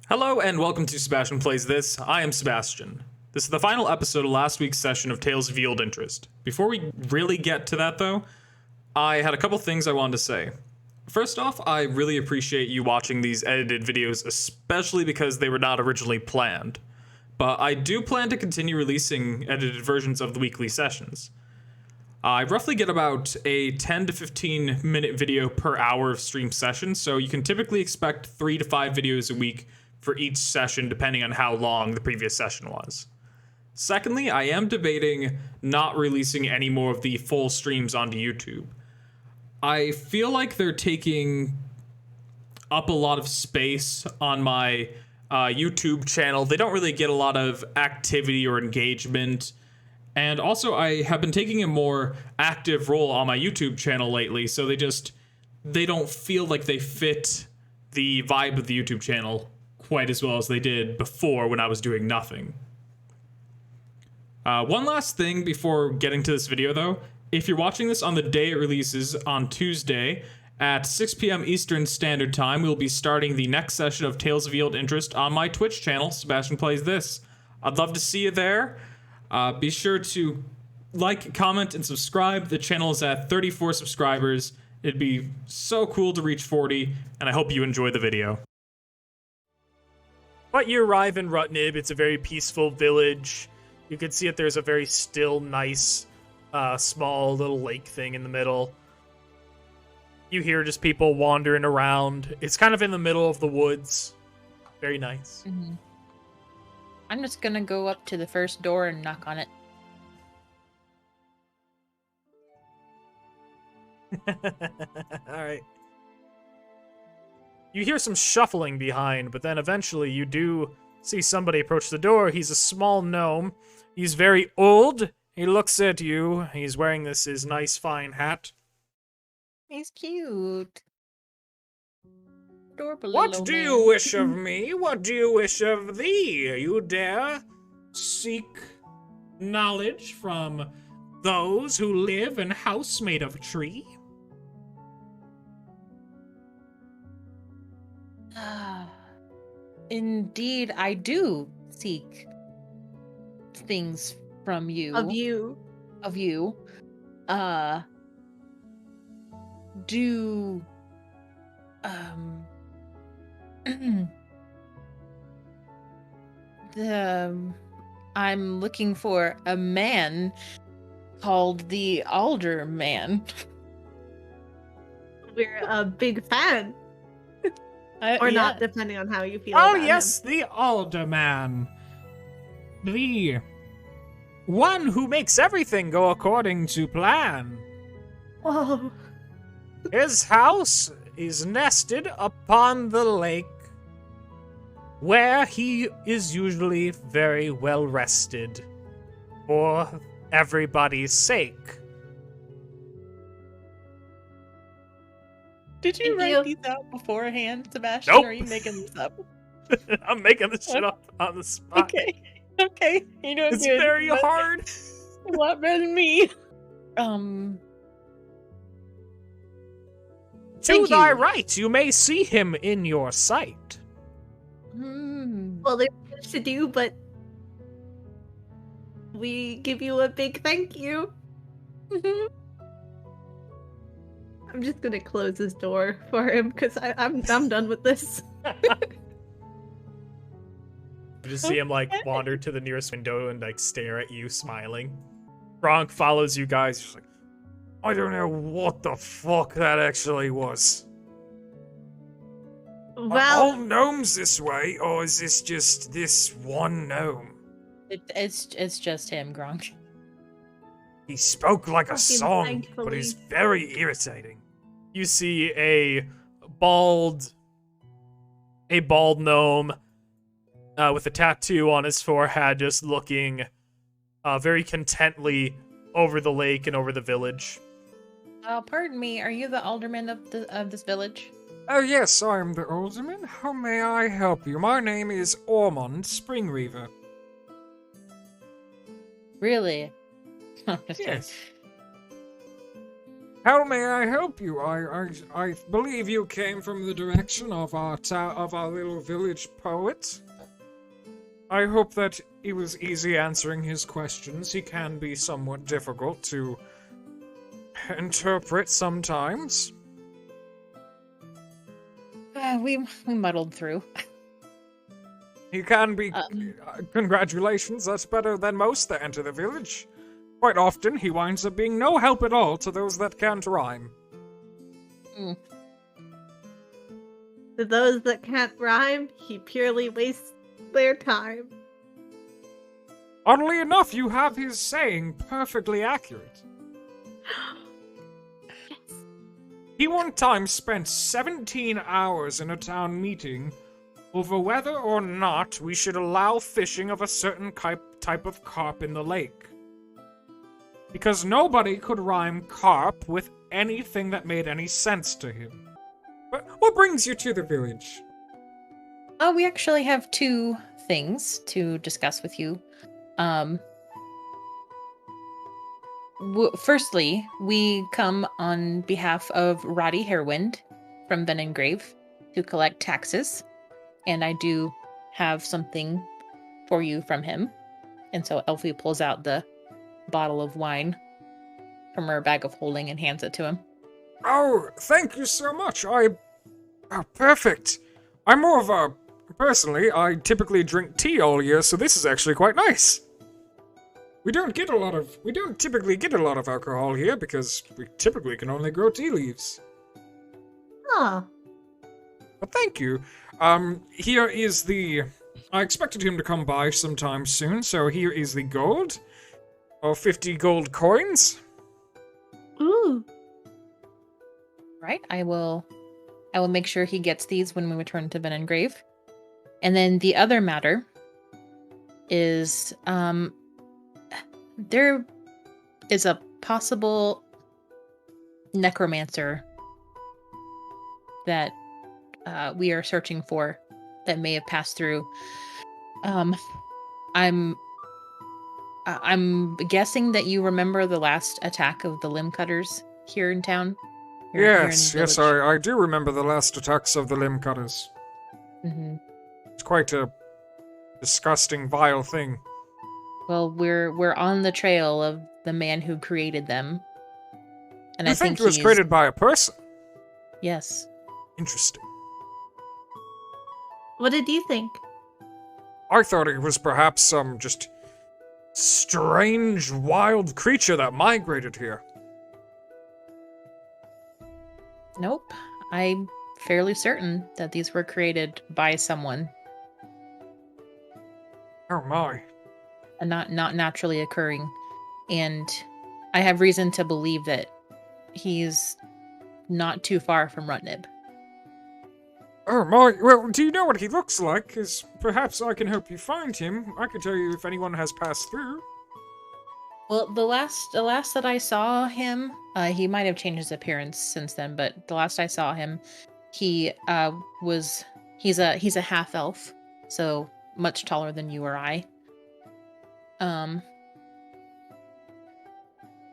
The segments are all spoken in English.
Hello and welcome to Sebastian Plays This. I am Sebastian. This is the final episode of last week's session of Tales of Yield Interest. Before we really get to that though, I had a couple things I wanted to say. First off, I really appreciate you watching these edited videos, especially because they were not originally planned. But I do plan to continue releasing edited versions of the weekly sessions. I roughly get about a 10 to 15 minute video per hour of stream sessions, so you can typically expect 3 to 5 videos a week for each session depending on how long the previous session was. Secondly, I am debating not releasing any more of the full streams onto YouTube. I feel like they're taking up a lot of space on my YouTube channel. They don't really get a lot of activity or engagement. And also, I have been taking a more active role on my YouTube channel lately, so they don't feel like they fit the vibe of the YouTube channel quite as well as they did before when I was doing nothing. One last thing before getting to this video though, if you're watching this on the day it releases on Tuesday at 6 p.m. Eastern Standard Time, we'll be starting the next session of Tales of Yield Interest on my Twitch channel, Sebastian Plays This. I'd love to see you there. Be sure to like, comment, and subscribe. The channel is at 34 subscribers. It'd be so cool to reach 40, and I hope you enjoy the video. But you arrive in Rutnib. It's a very peaceful village. You can see that there's a very still, nice, small little lake thing in the middle. You hear just people wandering around. It's kind of in the middle of the woods. Very nice. Mm-hmm. I'm just gonna go up to the first door and knock on it. Alright. You hear some shuffling behind, but then eventually you do see somebody approach the door. He's a small gnome. He's very old. He looks at you. He's wearing his nice fine hat. He's cute. Adorable What little do man. you wish of me? What do you wish of thee? You dare seek knowledge from those who live in a house made of tree? Indeed, I do seek things from you. Of you. Of you. I'm looking for a man called the Alderman. We're a big fan. Or not, depending on how you feel Oh, about yes, him. the alderman. The one who makes everything go according to plan. Whoa. His house is nested upon the lake, where he is usually very well rested for everybody's sake. Did you Thank write you. these out beforehand, Sebastian? Nope. Or are you making this up? I'm making this shit up on the spot. Okay. Okay. You know It's very hard. A lot better than me. To Thank thy you. right, you may see him in your sight. Well, there's much to do, but we give you a big thank you. I'm just gonna close this door for him because I'm done with this. You just see him like wander to the nearest window and like stare at you, smiling. Gronk follows you guys. He's like, I don't know what the fuck that actually was. Are Well, all gnomes this way, or is this just this one gnome? It's just him, Gronk. He spoke like a Fucking song, but thankfully. he's very irritating. You see a bald gnome with a tattoo on his forehead, just looking very contently over the lake and over the village. Pardon me, are you the alderman of this village? Oh yes, I'm the alderman. How may I help you? My name is Ormond Springreaver. Really? I'm just kidding. Yes. How may I help you? I believe you came from the direction of our little village poet. I hope that it was easy answering his questions. He can be somewhat difficult to interpret sometimes. We muddled through. He can be. Congratulations, that's better than most that enter the village. Quite often, he winds up being no help at all to those that can't rhyme. To those that can't rhyme, he purely wastes their time. Oddly enough, you have his saying perfectly accurate. He one time spent 17 hours in a town meeting over whether or not we should allow fishing of a certain type of carp in the lake. Because nobody could rhyme carp with anything that made any sense to him. But what brings you to the village? We actually have two things to discuss with you. Firstly, we come on behalf of Roddy Hairwind from Venengrave to collect taxes, and I do have something for you from him. And so Elfi pulls out the bottle of wine from her bag of holding and hands it to him. Oh, thank you so much. Oh, perfect. I'm more of a... Personally, I typically drink tea all year, so this is actually quite nice. We don't typically get a lot of alcohol here because we typically can only grow tea leaves. Huh. But thank you. Here is the... I expected him to come by sometime soon, so here is the gold. 50 gold coins. Ooh. Right, I will make sure he gets these when we return to Venengrave. And then the other matter is there is a possible necromancer that we are searching for that may have passed through. I'm guessing that you remember the last attack of the limb cutters here in town. Yes, I do remember the last attacks of the limb cutters. Mm-hmm. It's quite a disgusting, vile thing. Well, we're on the trail of the man who created them, and I think it was created by a person. Yes. Interesting. What did you think? I thought it was perhaps some just strange, wild creature that migrated here. Nope. I'm fairly certain that these were created by someone. Oh my. And not naturally occurring. And I have reason to believe that he's not too far from Rutnib. Oh my, well, do you know what he looks like? Because perhaps I can help you find him. I can tell you if anyone has passed through. Well, the last that I saw him, he might have changed his appearance since then, but the last I saw him, he's a half elf, so much taller than you or I.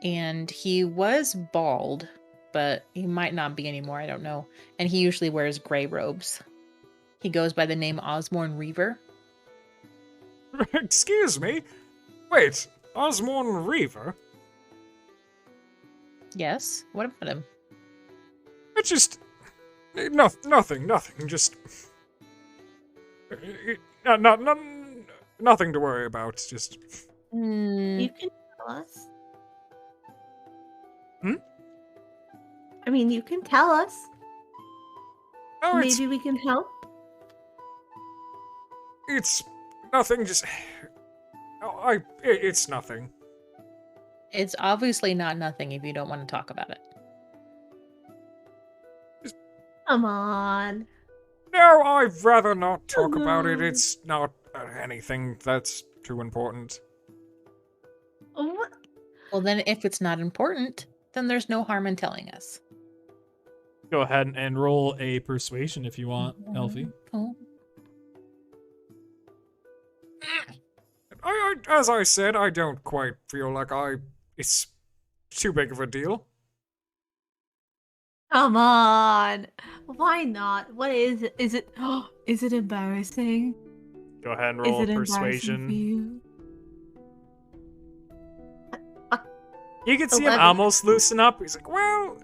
And he was bald, but he might not be anymore, I don't know. And he usually wears gray robes. He goes by the name Osmorn Reaver. Excuse me? Wait, Osmorn Reaver? Yes? What about him? It's just... nothing, just... nothing to worry about, just... You can tell us. Hmm? I mean, you can tell us. Oh, Maybe we can help. It's nothing, just... it's nothing. It's obviously not nothing if you don't want to talk about it. Come on. No, I'd rather not talk about it. It's not anything that's too important. What? Well, then if it's not important, then there's no harm in telling us. Go ahead and roll a persuasion if you want, Elfi. Oh. As I said, I don't quite feel like it's too big of a deal. Come on. Why not? What is it? Is it? Is it embarrassing? Go ahead and Is roll it embarrassing for persuasion. you? You can see him 11. almost loosen up. He's like, well,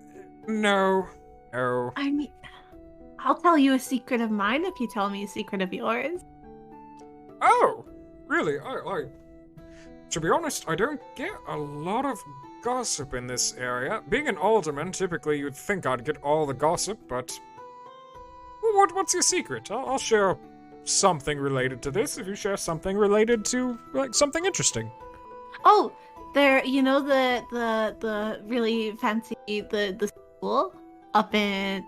no. I mean, I'll tell you a secret of mine if you tell me a secret of yours. Oh, really? To be honest, I don't get a lot of gossip in this area. Being an alderman, typically you'd think I'd get all the gossip, but... Well, what's your secret? I'll share something related to this if you share something related to, like, something interesting. Oh, there. You know the really fancy the school up in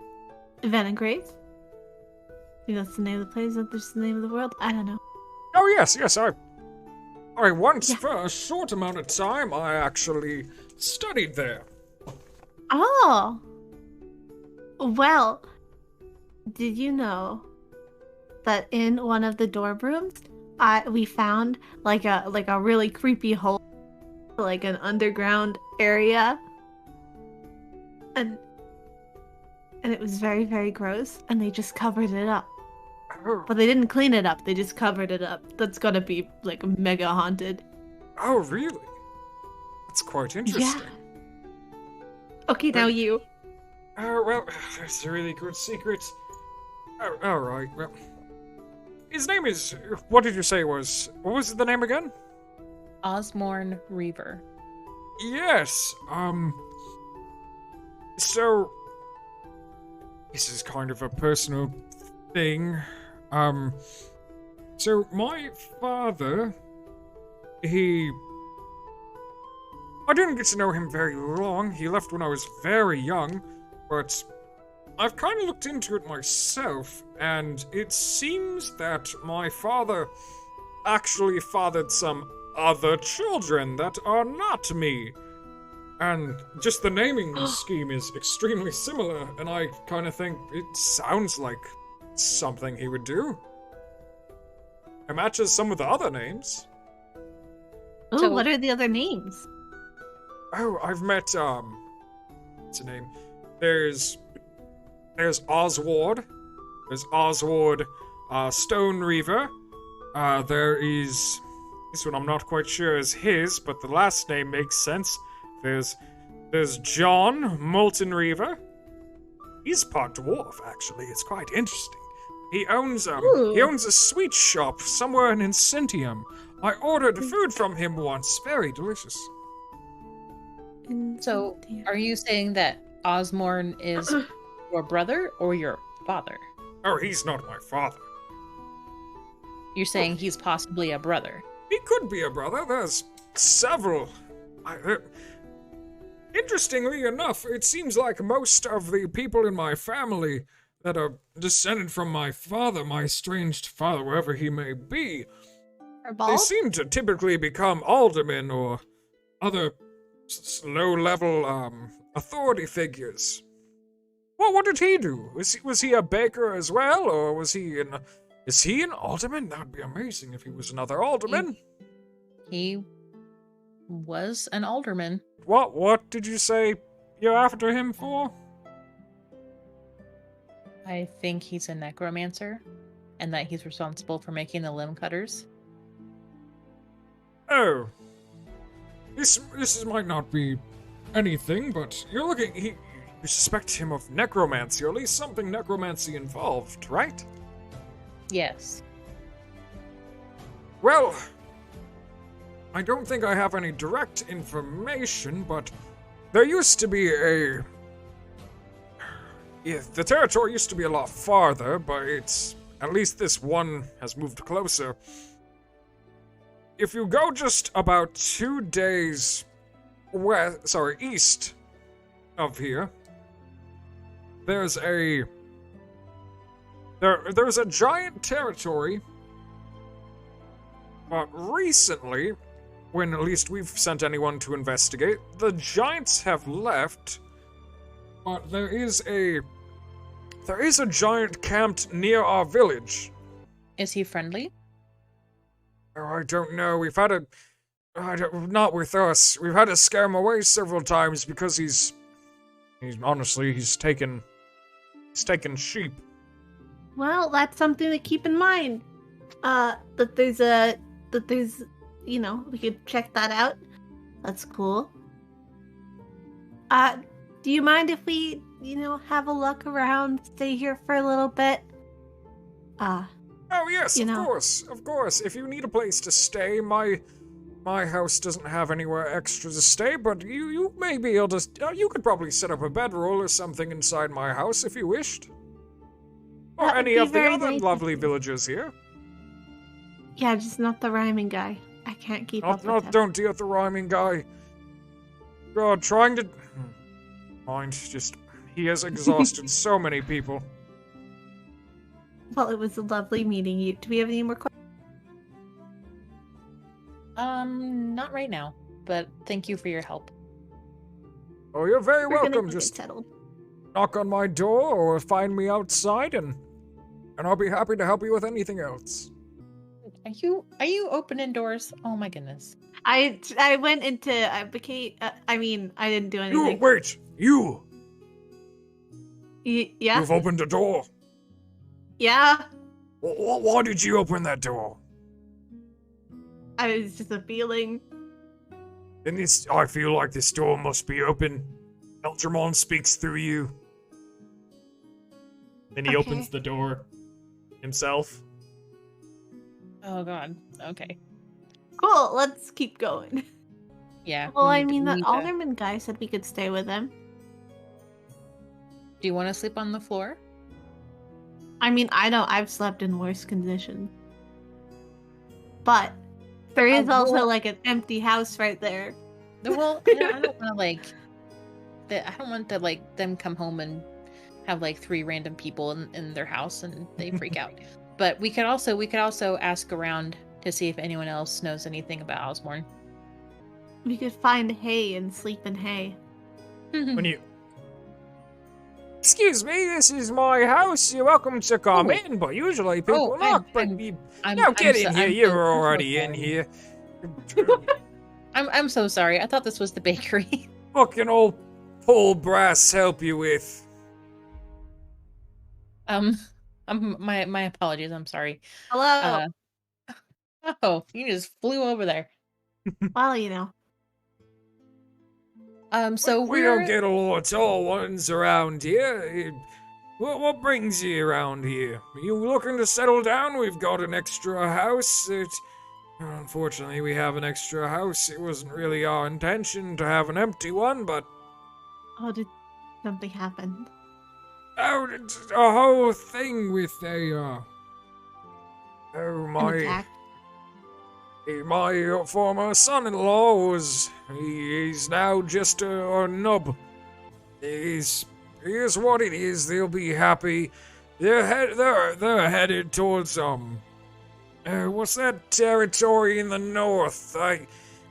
Venengrave. I think that's the name of the place. Is that just the name of the world? I don't know. Oh, yes, I once, Yeah. for a short amount of time, I actually studied there. Oh. Well, did you know that in one of the dorm rooms, we found like a really creepy hole, like an underground area, and it was very, very gross, and they just covered it up. Oh, But they didn't clean it up. They just covered it up. That's gonna be like mega haunted. oh, really? That's quite interesting. Okay, now you. Oh, well, that's a really good secret. Oh, alright, well... His name is... What did you say was... What was the name again? Osmorn Reaver. Yes, So... This is kind of a personal thing. So my father... I didn't get to know him very long. He left when I was very young, but I've kind of looked into it myself, and it seems that my father actually fathered some other children that are not me. And just the naming scheme is extremely similar, and I kind of think it sounds like something he would do. It matches some of the other names. Ooh, So- what are the other names? Oh, I've met, what's the name? There's Oswald. There's Oswald, Stone Reaver. There is, this one I'm not quite sure is his, but the last name makes sense. There's John, Molten Reaver. He's part dwarf, actually. It's quite interesting. He owns a sweet shop somewhere in Incentium. I ordered food from him once. Very delicious. So, are you saying that Osmorn is your brother or your father? Oh, he's not my father. You're saying he's possibly a brother. He could be a brother. There's several. Interestingly enough, it seems like most of the people in my family that are descended from my father, my estranged father, wherever he may be, Or they bald? seem to typically become aldermen or other low-level authority figures. Well, what did he do? Was he a baker as well, or is he an alderman? That'd be amazing if he was another alderman. He was an alderman. What did you say you're after him for? I think he's a necromancer, and that he's responsible for making the limb cutters. Oh. This might not be anything, but you suspect him of necromancy, or at least something necromancy involved, right? Yes. Well, I don't think I have any direct information, but there used to be the territory used to be a lot farther, but at least this one has moved closer. If you go just about 2 days east of here, there's a giant territory, but recently, when at least we've sent anyone to investigate, the giants have left, but there is a giant camped near our village. Is he friendly? Oh, I don't know. Not with us. We've had to scare him away several times because He's taken sheep. Well, that's something to keep in mind. We could check that out. That's cool. Do you mind if we, have a look around, stay here for a little bit? Oh yes, of course. If you need a place to stay, my house doesn't have anywhere extra to stay, but you may be able to. You could probably set up a bedroll or something inside my house if you wished. Or That would any be of the very other nice lovely of you. villagers here. Yeah, just not the rhyming guy. I can't keep up with him. Don't deal with the rhyming guy. God, trying to. Mind, he has exhausted so many people. Well, it was lovely meeting you. Do we have any more questions? Not right now, but thank you for your help. Oh, you're very We're gonna welcome. get Just settled. knock on my door or find me outside, and I'll be happy to help you with anything else. Are you opening doors? Oh my goodness. I went into. I became. I didn't do anything. You! Yeah. You've opened a door. Yeah. Why did you open that door? I was just a feeling. I feel like this door must be open. Eltramon speaks through you. Then he Okay. opens the door himself. Oh god. Okay. Cool. Let's keep going. Yeah. Well, we need that to- alderman guy said we could stay with him. Do you want to sleep on the floor? I know I've slept in worse conditions. But there is also well- like an empty house right there. Well, I don't want to I don't want to them come home and have 3 random people in their house and they freak out. But we could also ask around to see if anyone else knows anything about Osborne. We could find hay and sleep in hay. When you Excuse me, this is my house. You're welcome to come Oh. in, but usually people Oh, knock. Get in here. You're already in here. I'm so sorry. I thought this was the bakery. What can old Paul Brass help you with? My apologies. I'm sorry. Hello. Oh, you just flew over there. Well, So we we're don't get a lot of tall ones around here. What brings you around here? Are you looking to settle down? We've got an extra house. Unfortunately, we have an extra house. It wasn't really our intention to have an empty one, but Oh, did something happen? oh, it's a whole thing with An my attack? my former son-in-law he's now just a nub. Here's what it is. They'll be happy. They're headed towards what's that territory in the north?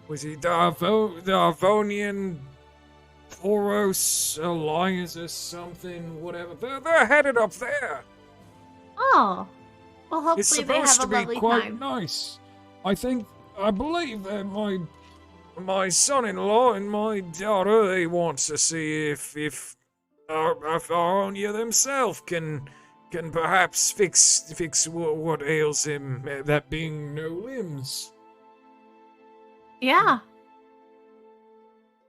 Was it the Avonian Poros Alliance or something? Whatever. They're headed up there. Oh. Well, hopefully It's they supposed have to a be lovely quite time. nice. I believe that my son-in-law and my daughter, they want to see if Aronia themselves can perhaps fix what ails him, that being no limbs. Yeah.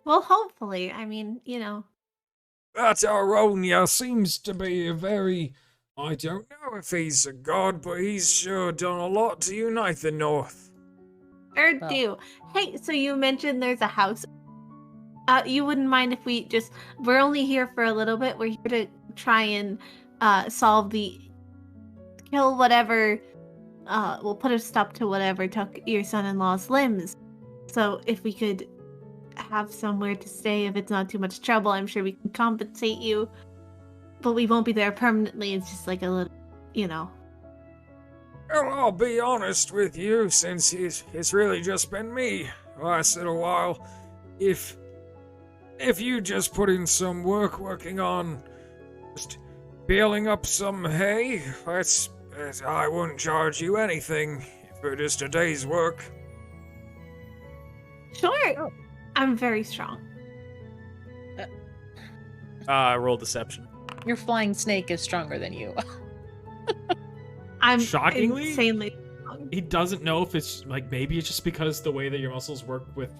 Well, hopefully. That Aronia seems to be I don't know if he's a god, but he's sure done a lot to unite the North. Sure Well. do. Hey, so you mentioned there's a house. You wouldn't mind if we're only here for a little bit. We're here to try and kill whatever, we'll put a stop to whatever took your son-in-law's limbs. So if we could have somewhere to stay, if it's not too much trouble, I'm sure we can compensate you. But we won't be there permanently. It's just like a little, Well, I'll be honest with you, since it's really just been me last little while. If you just put in some work working on just baling up some hay, I wouldn't charge you anything for just a day's work. Sure. I'm very strong. Roll deception. Your flying snake is stronger than you. I'm Shockingly? insanely. He doesn't know if it's like maybe it's just because the way that your muscles work with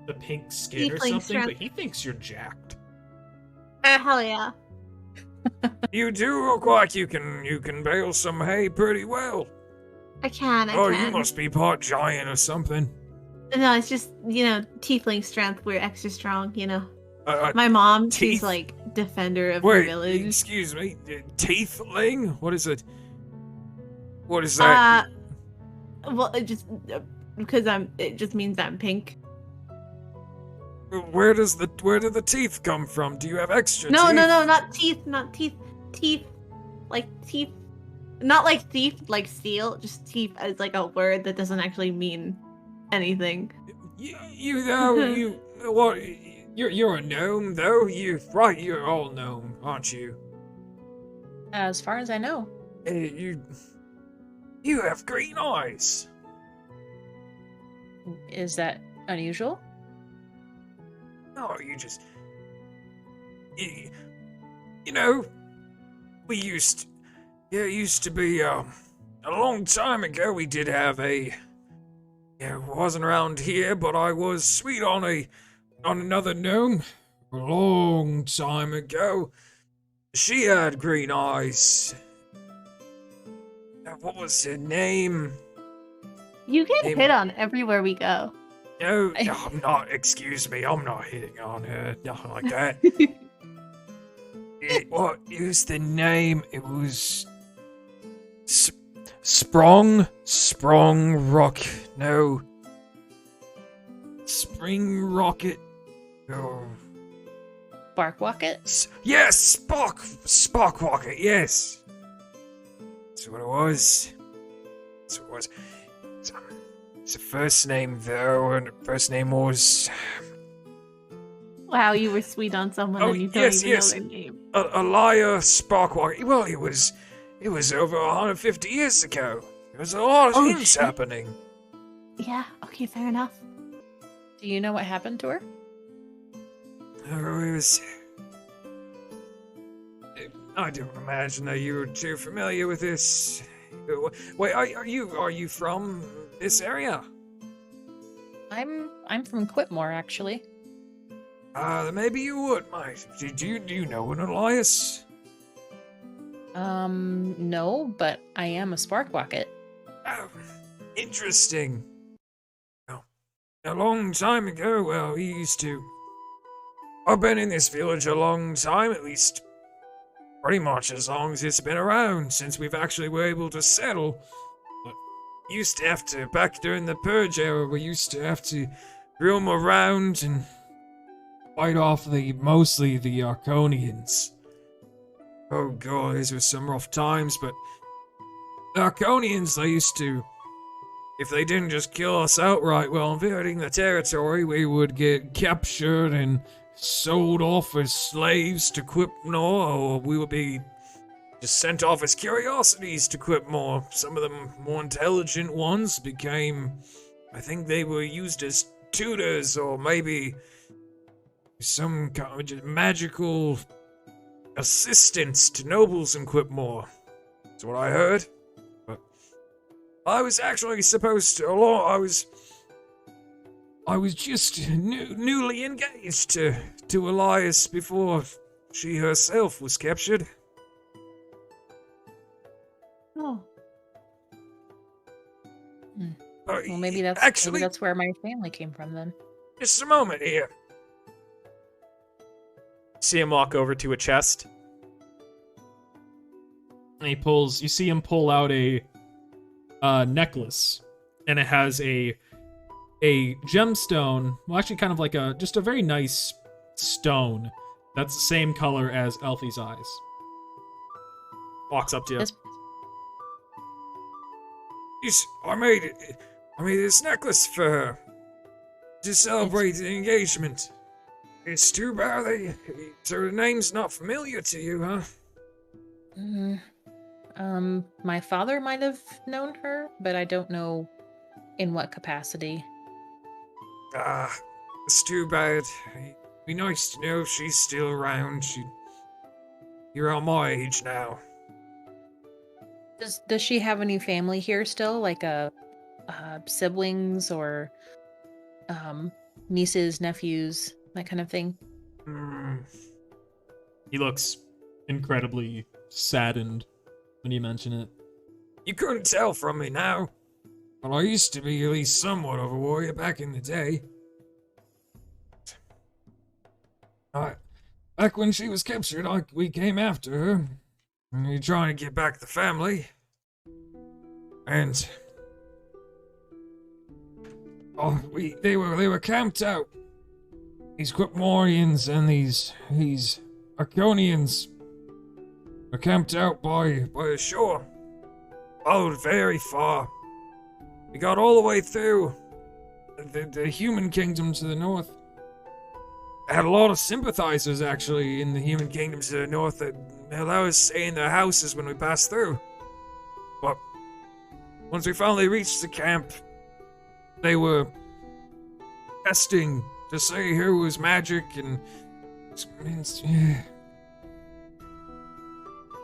the pink skin or Tiefling something, strength. but he thinks you're jacked. Hell yeah. You do look like you can bale some hay pretty well. I can. Oh, you must be part giant or something. No, it's just, tiefling strength. We're extra strong, Uh, My mom, teeth? she's like defender of the Wait, village. excuse me, teethling? What is it? What is that? Well, it just because it just means I'm pink. Where do the teeth come from? Do you have extra No, teeth? no, not teeth, teeth, like teeth, not like thief, like steal. Just teeth as like a word that doesn't actually mean anything. You what? You're a gnome though. You're all gnome, aren't you? As far as I know. You have green eyes. Is that unusual? No, you know, it used to be a long time ago. We did have it wasn't around here, but I was sweet on another gnome a long time ago. She had green eyes. What was her name? You get Hey, hit on everywhere we go. No, I'm not. Excuse me, I'm not hitting on her. Nothing like that. What is the name? It was Sprung Rock. No, Spring Rocket. Oh. Barkwocket? Yes, Spark Rocket. Yes, that's what it was. That's what it was. It's a first name though, and the first name was. Wow, you were sweet on someone Oh, and you don't yes, even yes. know their name. Elia Sparkwalker. Well, it was over 150 years ago. There was a lot of things shit. happening. Yeah, okay, fair enough. Do you know what happened to her? Oh, it was. I don't imagine that you were too familiar with this. Wait, are you from this area? I'm from Quitmore, actually. Then maybe you would, mate. Do you know an Elias? No, but I am a Sparkwocket. Oh, interesting. Well, a long time ago, well, he used to. I've been in this village a long time, at least pretty much as long as it's been around, since we've actually were able to settle. But used to have to, back during the Purge era, we used to have to roam around and fight off mostly the Arconians. Oh god, these were some rough times, but the Arconians, they used to, if they didn't just kill us outright while invading the territory, we would get captured and sold off as slaves to Quipnor, or we would be just sent off as curiosities to Quipmore. Some of the more intelligent ones became, I think they were used as tutors, or maybe some kind of just magical assistants to nobles in Quipmore. That's what I heard. But I was actually supposed to, I was just newly engaged to Elias before she herself was captured. Oh. Well, maybe that's actually, that's where my family came from then. just a moment here. See him walk over to a chest. And you see him pull out a necklace, and it has a gemstone, well, actually kind of like just a very nice stone that's the same color as Elfi's eyes. Walks up to you. I made this necklace for her to celebrate the engagement. It's too bad her name's not familiar to you, huh? My father might have known her, but I don't know in what capacity. It's too bad. It'd be nice to know she's still around. You're on my age now. Does she have any family here still, like siblings or nieces, nephews, that kind of thing? He looks incredibly saddened when you mention it. You couldn't tell from me now. But I used to be at least somewhat of a warrior back in the day. Back when she was captured, we came after her. And we were trying to get back the family. And they were camped out. These Quipmorians and these Arconians were camped out by the shore. Followed very far. We got all the way through the human kingdom to the north. I had a lot of sympathizers, actually, in the human kingdom to the north that allowed us to stay in their houses when we passed through. But once we finally reached the camp, they were testing to see who was magic, and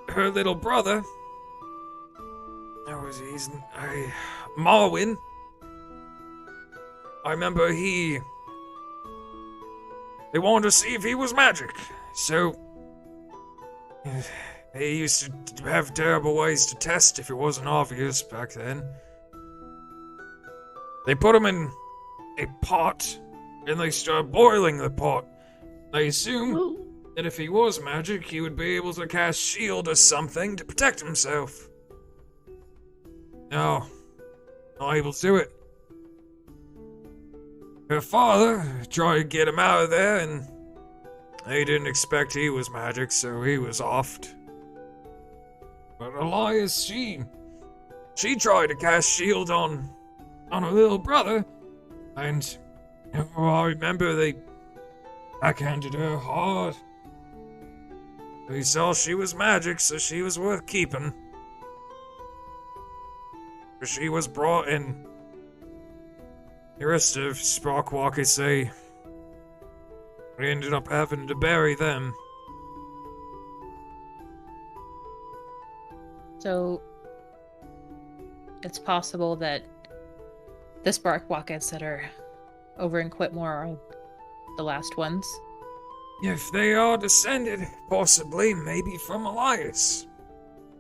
her little brother, Marwin. I remember they wanted to see if he was magic, so they used to have terrible ways to test if it wasn't obvious back then. They put him in a pot, and they started boiling the pot. They assumed that if he was magic, he would be able to cast shield or something to protect himself. No, not able to do it. Her father tried to get him out of there, and they didn't expect he was magic, so he was offed. But Elias, she tried to cast shield on her little brother, and I remember they backhanded her hard. They saw she was magic, so she was worth keeping. But she was brought in. The rest of Sparkwalkers say we ended up having to bury them. So it's possible that the Sparkwalkers that are over in Quitmore are the last ones? If they are descended, possibly, maybe from Elias.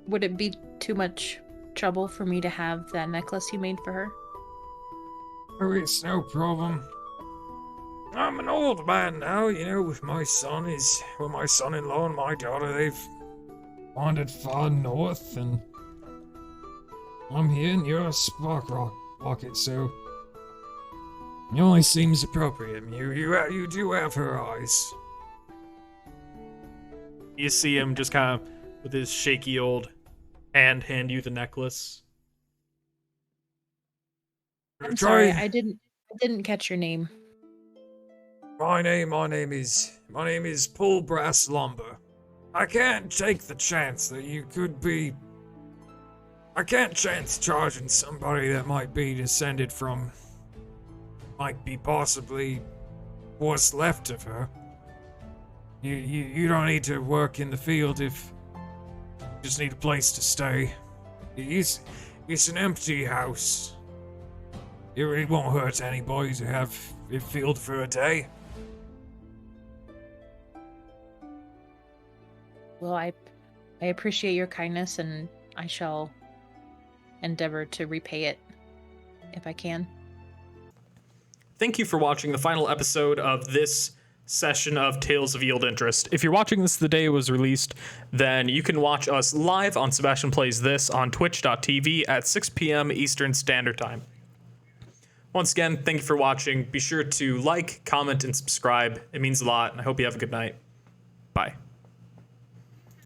Would it be too much trouble for me to have that necklace you made for her? Oh, it's no problem. I'm an old man now, with my son-in-law and my daughter, they've wandered far north, and I'm here and you're a Sparkwalker, so it only seems appropriate. You do have her eyes. You see him just kind of, with his shaky old hand you the necklace. I'm sorry, I didn't catch your name. My name is Pull Brass Lumber. I can't take the chance that you could be. I can't chance charging somebody that might be descended from. Might be possibly what's left of her. You don't need to work in the field if you just need a place to stay. It's an empty house. It won't hurt anybody to have it filled for a day. Well, I appreciate your kindness, and I shall endeavor to repay it if I can. Thank you for watching the final episode of this session of Tales of Yield Interest. If you're watching this the day it was released, then you can watch us live on Sebastian Plays This on twitch.tv at 6 p.m. Eastern Standard Time. Once again, thank you for watching. Be sure to like, comment, and subscribe. It means a lot, and I hope you have a good night. Bye.